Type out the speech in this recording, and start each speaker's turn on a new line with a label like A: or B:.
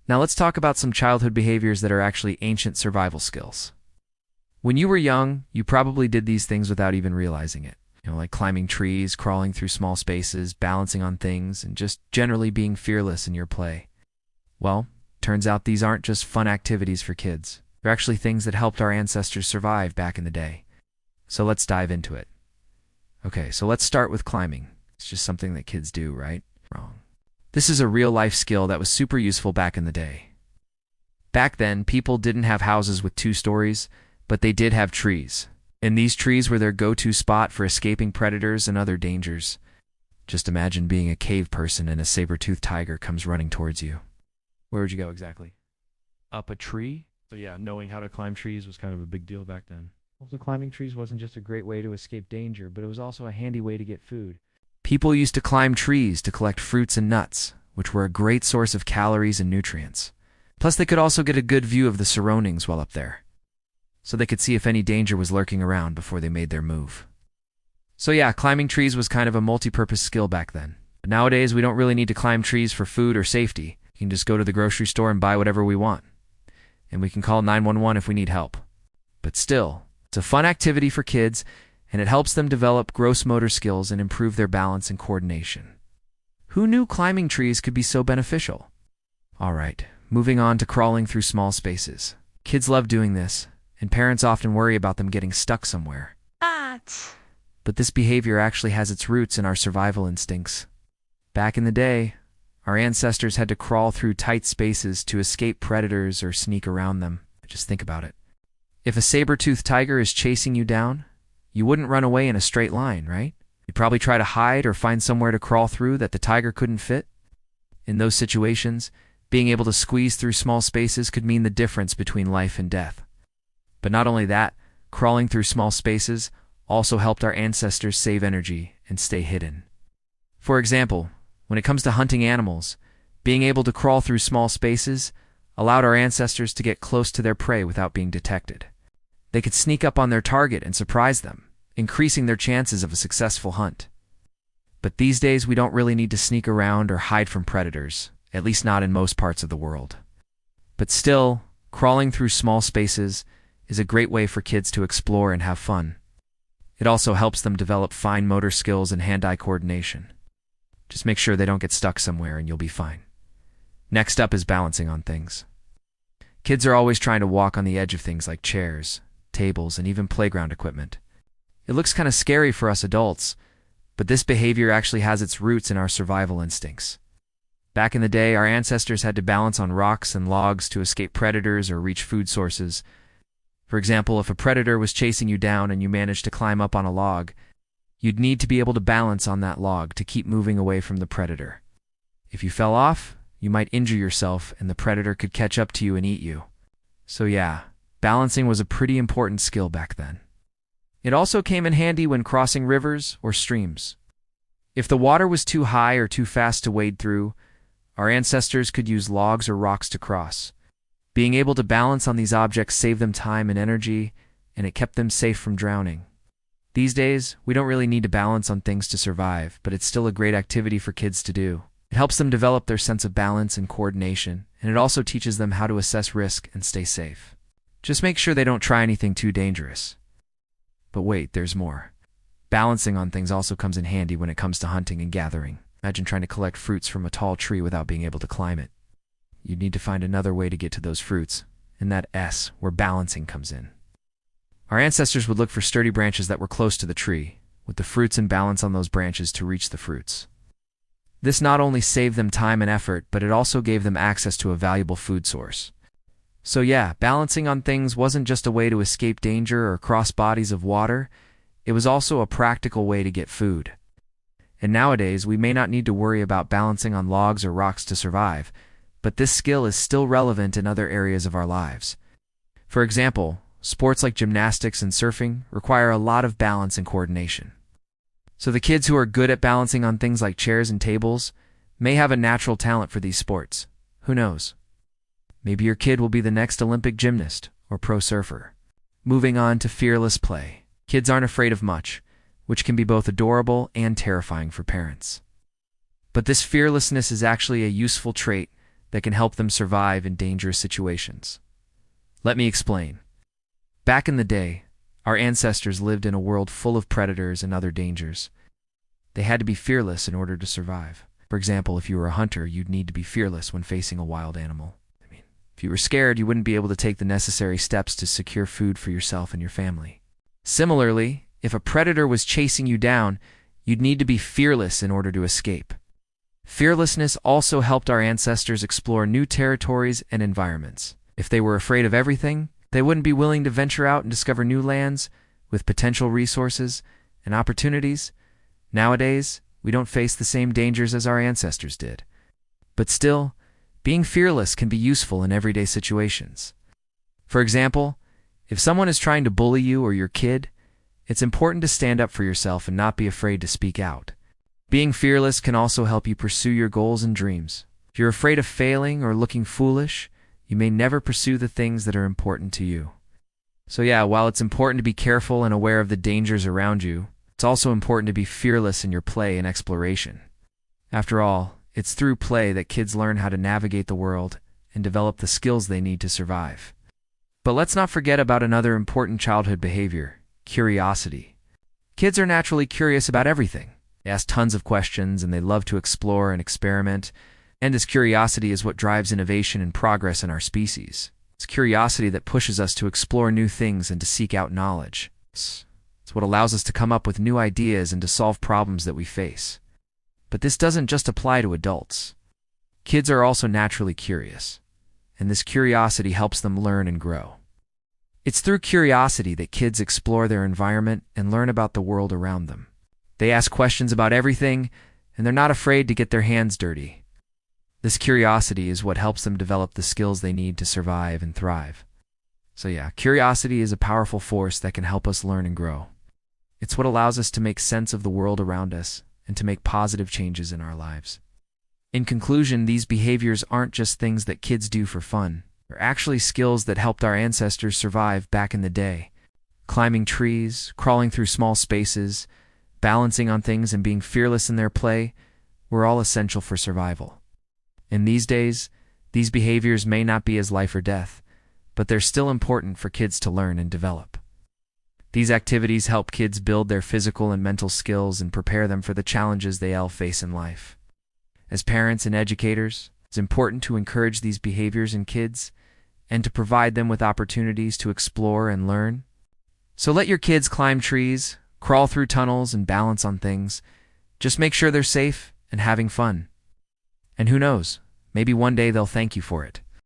A: Now let's talk about some childhood behaviors that are actually ancient survival skills. When you were young, you probably did these things without even realizing it. Like climbing trees, crawling through small spaces, balancing on things, and just generally being fearless in your play. Well, turns out these aren't just fun activities for kids. They're actually things that helped our ancestors survive back in the day. So let's dive into it. Okay, so let's start with climbing. It's just something that kids do, right? Wrong. This is a real-life skill that was super useful back in the day. Back then, people didn't have houses with 2 stories, but they did have trees. And these trees were their go-to spot for escaping predators and other dangers. Just imagine being a cave person and a saber-toothed tiger comes running towards you. Where would you go exactly? Up a tree?
B: So yeah, knowing how to climb trees was kind of a big deal back then.
A: Also, climbing trees wasn't just a great way to escape danger, but it was also a handy way to get food. People used to climb trees to collect fruits and nuts, which were a great source of calories and nutrients. Plus, they could also get a good view of the surroundings while up there, so they could see if any danger was lurking around before they made their move. So yeah, climbing trees was kind of a multi-purpose skill back then. But nowadays, we don't really need to climb trees for food or safety. We can just go to the grocery store and buy whatever we want. And we can call 911 if we need help. But still, it's a fun activity for kids, and it helps them develop gross motor skills and improve their balance and coordination. Who knew climbing trees could be so beneficial? All right, moving on to crawling through small spaces. Kids love doing this, and parents often worry about them getting stuck somewhere. But this behavior actually has its roots in our survival instincts. Back in the day, our ancestors had to crawl through tight spaces to escape predators or sneak around them. Just think about it. If a saber-toothed tiger is chasing you down, you wouldn't run away in a straight line, right? You'd probably try to hide or find somewhere to crawl through that the tiger couldn't fit. In those situations, being able to squeeze through small spaces could mean the difference between life and death. But not only that, crawling through small spaces also helped our ancestors save energy and stay hidden. For example, when it comes to hunting animals, being able to crawl through small spaces allowed our ancestors to get close to their prey without being detected. They could sneak up on their target and surprise them, increasing their chances of a successful hunt. But these days, we don't really need to sneak around or hide from predators, at least not in most parts of the world. But still, crawling through small spaces is a great way for kids to explore and have fun. It also helps them develop fine motor skills and hand-eye coordination. Just make sure they don't get stuck somewhere and you'll be fine. Next up is balancing on things. Kids are always trying to walk on the edge of things like chairs, tables, and even playground equipment. It looks kind of scary for us adults, but this behavior actually has its roots in our survival instincts. Back in the day, our ancestors had to balance on rocks and logs to escape predators or reach food sources. For example, if a predator was chasing you down and you managed to climb up on a log, you'd need to be able to balance on that log to keep moving away from the predator. If you fell off, you might injure yourself and the predator could catch up to you and eat you. So yeah, balancing was a pretty important skill back then. It also came in handy when crossing rivers or streams. If the water was too high or too fast to wade through, our ancestors could use logs or rocks to cross. Being able to balance on these objects saved them time and energy, and it kept them safe from drowning. These days, we don't really need to balance on things to survive, but it's still a great activity for kids to do. It helps them develop their sense of balance and coordination, and it also teaches them how to assess risk and stay safe. Just make sure they don't try anything too dangerous. But wait, there's more. Balancing on things also comes in handy when it comes to hunting and gathering. Imagine trying to collect fruits from a tall tree without being able to climb it. You'd need to find another way to get to those fruits, and that S, where balancing comes in. Our ancestors would look for sturdy branches that were close to the tree, with the fruits and balance on those branches to reach the fruits. This not only saved them time and effort, but it also gave them access to a valuable food source. So yeah, balancing on things wasn't just a way to escape danger or cross bodies of water, it was also a practical way to get food. And nowadays, we may not need to worry about balancing on logs or rocks to survive, but this skill is still relevant in other areas of our lives. For example, sports like gymnastics and surfing require a lot of balance and coordination. So the kids who are good at balancing on things like chairs and tables may have a natural talent for these sports. Who knows? Maybe your kid will be the next Olympic gymnast or pro surfer. Moving on to fearless play. Kids aren't afraid of much, which can be both adorable and terrifying for parents. But this fearlessness is actually a useful trait that can help them survive in dangerous situations. Let me explain. Back in the day, our ancestors lived in a world full of predators and other dangers. They had to be fearless in order to survive. For example, if you were a hunter, you'd need to be fearless when facing a wild animal. If you were scared, you wouldn't be able to take the necessary steps to secure food for yourself and your family. Similarly, if a predator was chasing you down, you'd need to be fearless in order to escape. Fearlessness also helped our ancestors explore new territories and environments. If they were afraid of everything, they wouldn't be willing to venture out and discover new lands with potential resources and opportunities. Nowadays, we don't face the same dangers as our ancestors did. But still, being fearless can be useful in everyday situations. For example, if someone is trying to bully you or your kid, it's important to stand up for yourself and not be afraid to speak out. Being fearless can also help you pursue your goals and dreams. If you're afraid of failing or looking foolish, you may never pursue the things that are important to you. So yeah, while it's important to be careful and aware of the dangers around you, it's also important to be fearless in your play and exploration. After all, it's through play that kids learn how to navigate the world and develop the skills they need to survive. But let's not forget about another important childhood behavior: curiosity. Kids are naturally curious about everything. They ask tons of questions and they love to explore and experiment. And this curiosity is what drives innovation and progress in our species. It's curiosity that pushes us to explore new things and to seek out knowledge. It's what allows us to come up with new ideas and to solve problems that we face. But this doesn't just apply to adults. Kids are also naturally curious, and this curiosity helps them learn and grow. It's through curiosity that kids explore their environment and learn about the world around them. They ask questions about everything, and they're not afraid to get their hands dirty. This curiosity is what helps them develop the skills they need to survive and thrive. So yeah, curiosity is a powerful force that can help us learn and grow. It's what allows us to make sense of the world around us and to make positive changes in our lives. In conclusion, these behaviors aren't just things that kids do for fun. They're actually skills that helped our ancestors survive back in the day. Climbing trees, crawling through small spaces, balancing on things, and being fearless in their play were all essential for survival. In these days, these behaviors may not be as life or death, but they're still important for kids to learn and develop. These activities help kids build their physical and mental skills and prepare them for the challenges they all face in life. As parents and educators, it's important to encourage these behaviors in kids and to provide them with opportunities to explore and learn. So let your kids climb trees, crawl through tunnels, and balance on things. Just make sure they're safe and having fun. And who knows, maybe one day they'll thank you for it.